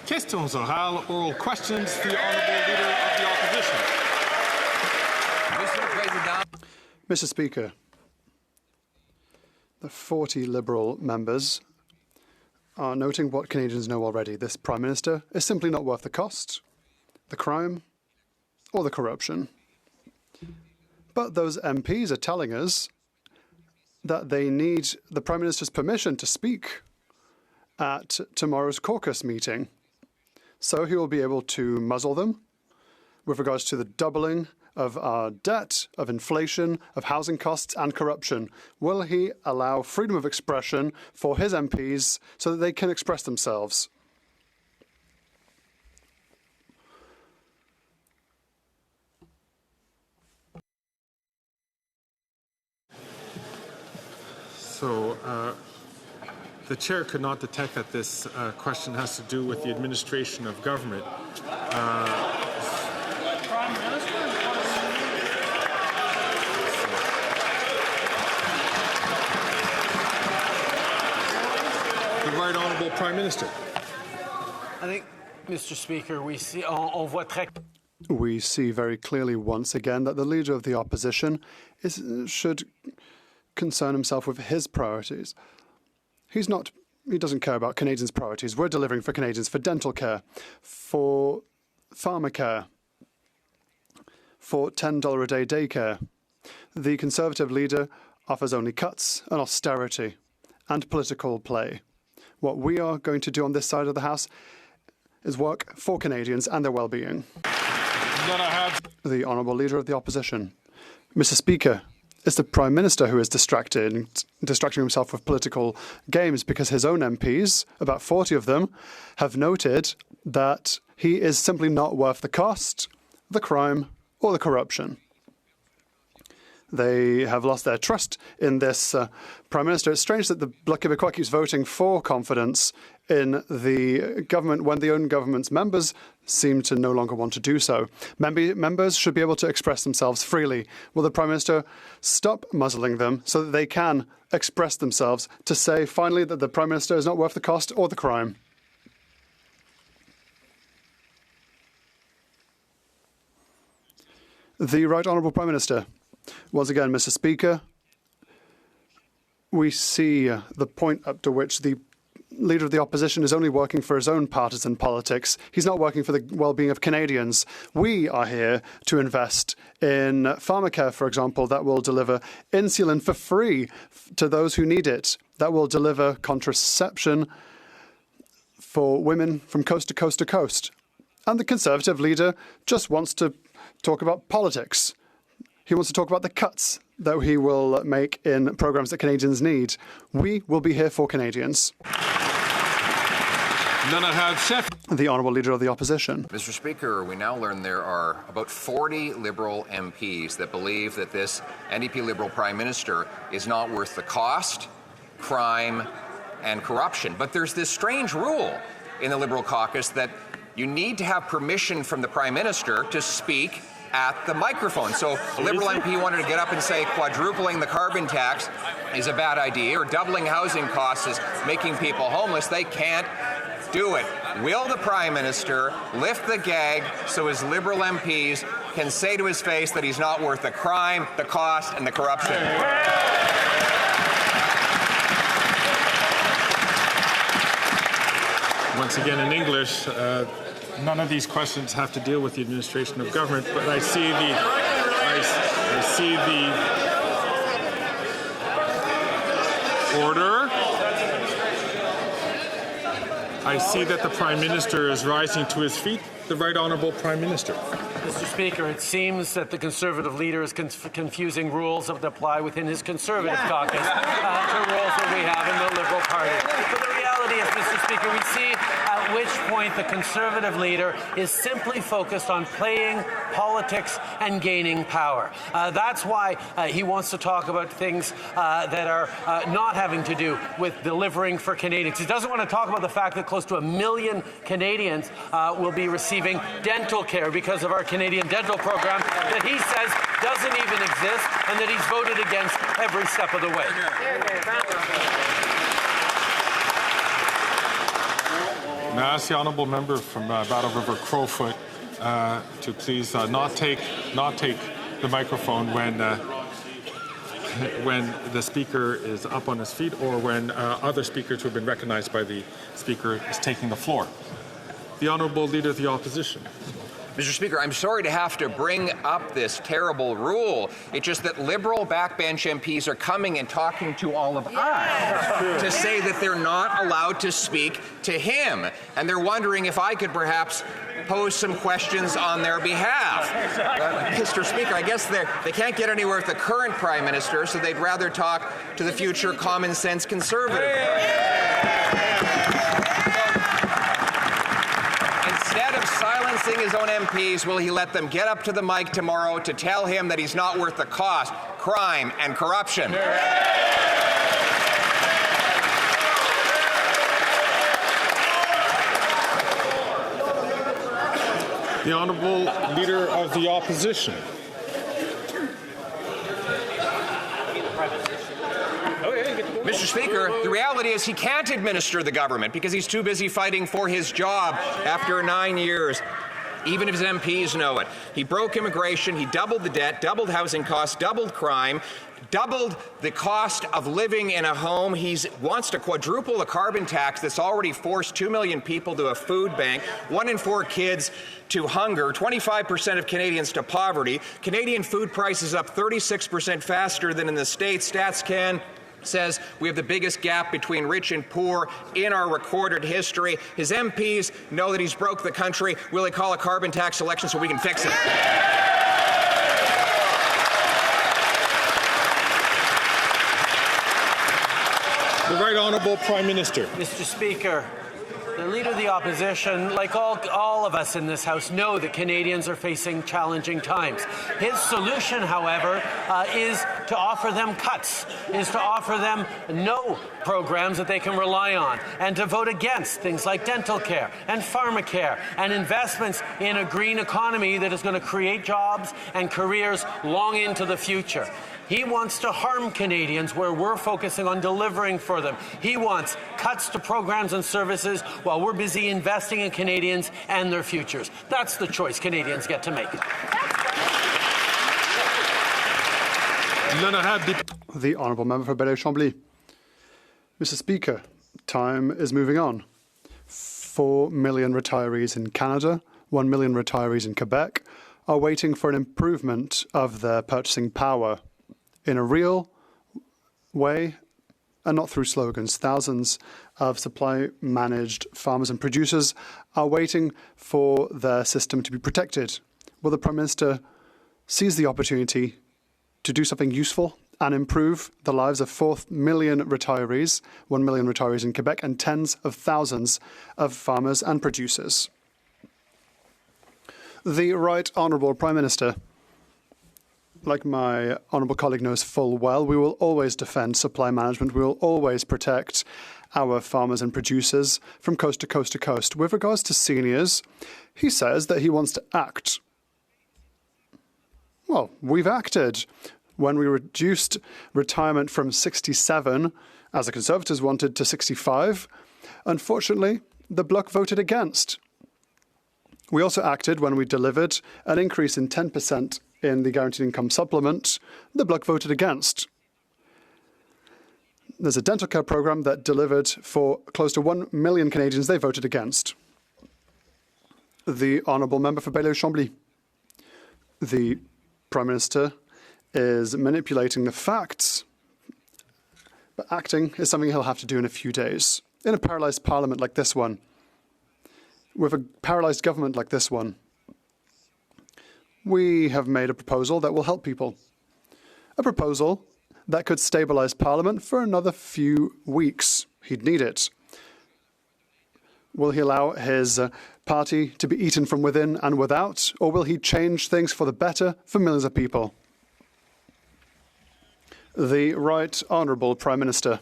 Questions orales, oral questions. The Honourable Leader of the Opposition. Mr. Speaker, the 40 Liberal members are noting what Canadians know already. This Prime Minister is simply not worth the cost, the crime, or the corruption. But those MPs are telling us that they need the Prime Minister's permission to speak at tomorrow's caucus meeting. So he will be able to muzzle them with regards to the doubling of our debt, of inflation, of housing costs and corruption. Will he allow freedom of expression for his MPs so that they can express themselves? So the chair could not detect that this question has to do with the administration of government. Prime Minister? The Right Honourable Prime Minister. I think, Mr. Speaker, we see We see very clearly once again that the Leader of the Opposition should concern himself with his priorities. He doesn't care about Canadians' priorities. We're delivering for Canadians, for dental care, for pharmacare, for $10 a day daycare. The Conservative leader offers only cuts and austerity and political play. What we are going to do on this side of the House is work for Canadians and their well-being. The Honourable Leader of the Opposition. Mr. Speaker, it's the Prime Minister who is distracting himself with political games because his own MPs, about 40 of them, have noted that he is simply not worth the cost, the crime, or the corruption. They have lost their trust in this Prime Minister. It's strange that the Bloc Québécois keeps voting for confidence in the government when the own government's members seem to no longer want to do so. Members should be able to express themselves freely. Will the Prime Minister stop muzzling them so that they can express themselves to say finally that the Prime Minister is not worth the cost or the crime? The Right Honourable Prime Minister. Once again, Mr. Speaker, we see the point up to which the Leader of the Opposition is only working for his own partisan politics. He's not working for the well-being of Canadians. We are here to invest in pharmacare, for example, that will deliver insulin for free to those who need it, that will deliver contraception for women from coast to coast to coast. And the Conservative leader just wants to talk about politics. He wants to talk about the cuts that he will make in programs that Canadians need. We will be here for Canadians. The Honourable Leader of the Opposition. Mr. Speaker, we now learn there are about 40 Liberal MPs that believe that this NDP Liberal Prime Minister is not worth the cost, crime, and corruption. But there's this strange rule in the Liberal caucus that you need to have permission from the Prime Minister to speak at the microphone. So a Liberal MP wanted to get up and say quadrupling the carbon tax is a bad idea or doubling housing costs is making people homeless. They can't do it. Will the Prime Minister lift the gag so his Liberal MPs can say to his face that he's not worth the crime, the cost, and the corruption? Once again, in English, none of these questions have to deal with the administration of government, but I see the order. I see that the Prime Minister is rising to his feet. The Right Honourable Prime Minister. Mr. Speaker, it seems that the Conservative leader is confusing rules that apply within his Conservative caucus to rules that we have in the Liberal Party. But the reality is, Mr. Speaker, we see at which point the Conservative leader is simply focused on playing politics and gaining power. That's why he wants to talk about things that are not having to do with delivering for Canadians. He doesn't want to talk about the fact that close to 1 million Canadians will be receiving dental care because of our Canadian dental program that he says doesn't even exist and that he's voted against every step of the way. I ask the honourable member from Battle River Crowfoot to please not take the microphone when the speaker is up on his feet or when other speakers who have been recognized by the speaker is taking the floor. The Honourable Leader of the Opposition. Mr. Speaker, I'm sorry to have to bring up this terrible rule. It's just that Liberal backbench MPs are coming and talking to all of us to say that they're not allowed to speak to him. And they're wondering if I could perhaps pose some questions on their behalf. Mr. Speaker, I guess they can't get anywhere with the current Prime Minister, so they'd rather talk to the future common sense Conservative. Instead of silencing his own MPs, will he let them get up to the mic tomorrow to tell him that he's not worth the cost, crime, and corruption? The Honourable Leader of the Opposition. Mr. Speaker, the reality is he can't administer the government because he's too busy fighting for his job after 9 years. Even if his MPs know it. He broke immigration, he doubled the debt, doubled housing costs, doubled crime, doubled the cost of living in a home. He wants to quadruple the carbon tax that's already forced 2 million people to a food bank, 1 in 4 kids to hunger, 25% of Canadians to poverty. Canadian food prices up 36% faster than in the States. StatsCan says we have the biggest gap between rich and poor in our recorded history. His MPs know that he's broke the country. Will he call a carbon tax election so we can fix it? The Right Honourable Prime Minister. Mr. Speaker, the Leader of the Opposition, like all of us in this House, know that Canadians are facing challenging times. His solution, however, is to offer them cuts, is to offer them no programs that they can rely on, and to vote against things like dental care and pharmacare and investments in a green economy that is going to create jobs and careers long into the future. He wants to harm Canadians where we're focusing on delivering for them. He wants cuts to programs and services while we're busy investing in Canadians and their futures. That's the choice Canadians get to make. The Honourable Member for Bellevue-Chambly. Mr. Speaker, time is moving on. 4 million retirees in Canada, 1 million retirees in Quebec are waiting for an improvement of their purchasing power in a real way and not through slogans. Thousands of supply-managed farmers and producers are waiting for their system to be protected. Will the Prime Minister seize the opportunity to do something useful and improve the lives of 4 million retirees, 1 million retirees in Quebec, and tens of thousands of farmers and producers? The Right Honourable Prime Minister. Like my honourable colleague knows full well, we will always defend supply management. We will always protect our farmers and producers from coast to coast to coast. With regards to seniors, he says that he wants to act. Well, we've acted. When we reduced retirement from 67, as the Conservatives wanted, to 65, unfortunately, the Bloc voted against. We also acted when we delivered an increase in 10% in the Guaranteed Income Supplement. The Bloc voted against. There's a dental care programme that delivered for close to 1 million Canadians. They voted against. The Honourable Member for Bellevue-Chambly. The Prime Minister is manipulating the facts, but acting is something he'll have to do in a few days. In a paralysed parliament like this one, with a paralysed government like this one, we have made a proposal that will help people. A proposal that could stabilise Parliament for another few weeks. He'd need it. Will he allow his party to be eaten from within and without, or will he change things for the better for millions of people? The Right Honourable Prime Minister.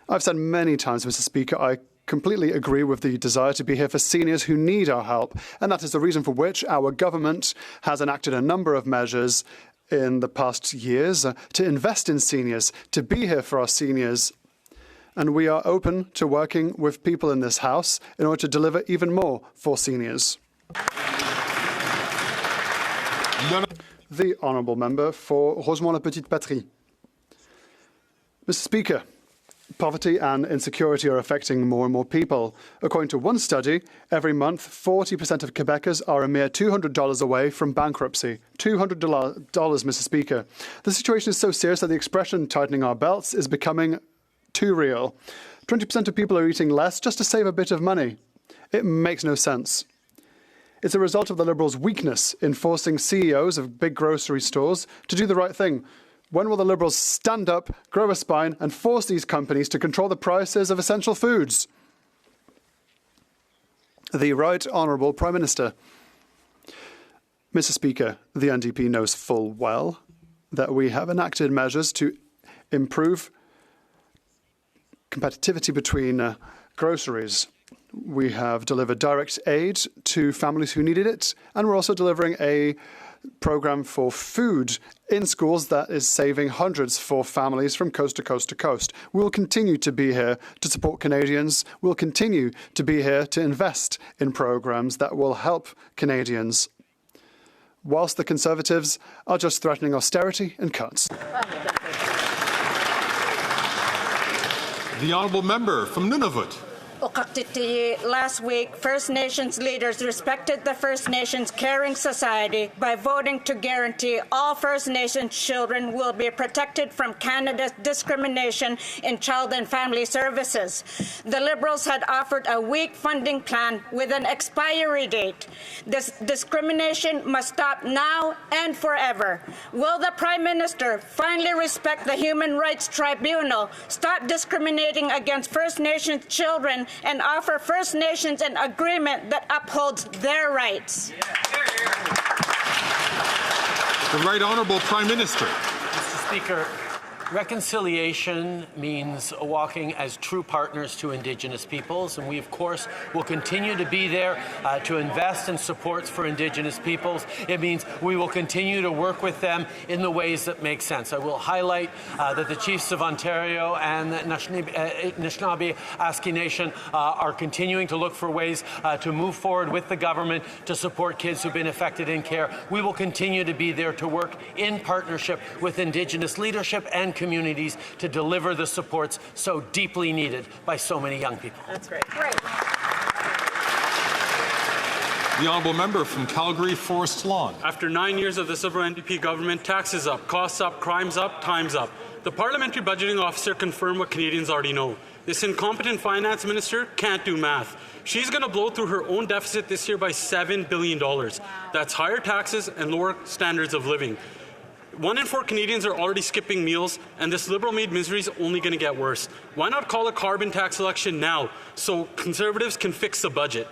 I've said many times, Mr. Speaker, I completely agree with the desire to be here for seniors who need our help, and that is the reason for which our government has enacted a number of measures in the past years to invest in seniors, to be here for our seniors. And we are open to working with people in this House in order to deliver even more for seniors. The Honourable Member for Rosemont-la-Petite-Patrie. Mr. Speaker, poverty and insecurity are affecting more and more people. According to one study, every month 40% of Quebecers are a mere $200 away from bankruptcy. $200, Mr. Speaker. The situation is so serious that the expression tightening our belts is becoming too real. 20% of people are eating less just to save a bit of money. It makes no sense. It's a result of the Liberals' weakness in forcing CEOs of big grocery stores to do the right thing. When will the Liberals stand up, grow a spine, and force these companies to control the prices of essential foods? The Right Honourable Prime Minister. Mr. Speaker, the NDP knows full well that we have enacted measures to improve competitivity between groceries. We have delivered direct aid to families who needed it, and we're also delivering a program for food in schools that is saving hundreds for families from coast to coast to coast. We will continue to be here to support Canadians. We'll continue to be here to invest in programs that will help Canadians, whilst the Conservatives are just threatening austerity and cuts. The Honourable Member from Nunavut. Last week, First Nations leaders respected the First Nations caring society by voting to guarantee all First Nations children will be protected from Canada's discrimination in child and family services. The Liberals had offered a weak funding plan with an expiry date. This discrimination must stop now and forever. Will the Prime Minister finally respect the Human Rights Tribunal, stop discriminating against First Nations children, and offer First Nations an agreement that upholds their rights? The Right Honourable Prime Minister. Mr. Speaker, reconciliation means walking as true partners to Indigenous peoples, and we, of course, will continue to be there to invest in supports for Indigenous peoples. It means we will continue to work with them in the ways that make sense. I will highlight that the Chiefs of Ontario and the Anishinaabe Aski Nation are continuing to look for ways to move forward with the government to support kids who've been affected in care. We will continue to be there to work in partnership with Indigenous leadership and communities to deliver the supports so deeply needed by so many young people. That's great. Great. The Honourable Member from Calgary Forest Lawn. After 9 years of the Liberal NDP government, taxes up, costs up, crimes up, time's up. The Parliamentary Budgeting Officer confirmed what Canadians already know. This incompetent finance minister can't do math. She's going to blow through her own deficit this year by $7 billion. Wow. That's higher taxes and lower standards of living. 1 in 4 Canadians are already skipping meals, and this Liberal-made misery is only going to get worse. Why not call a carbon tax election now so Conservatives can fix the budget?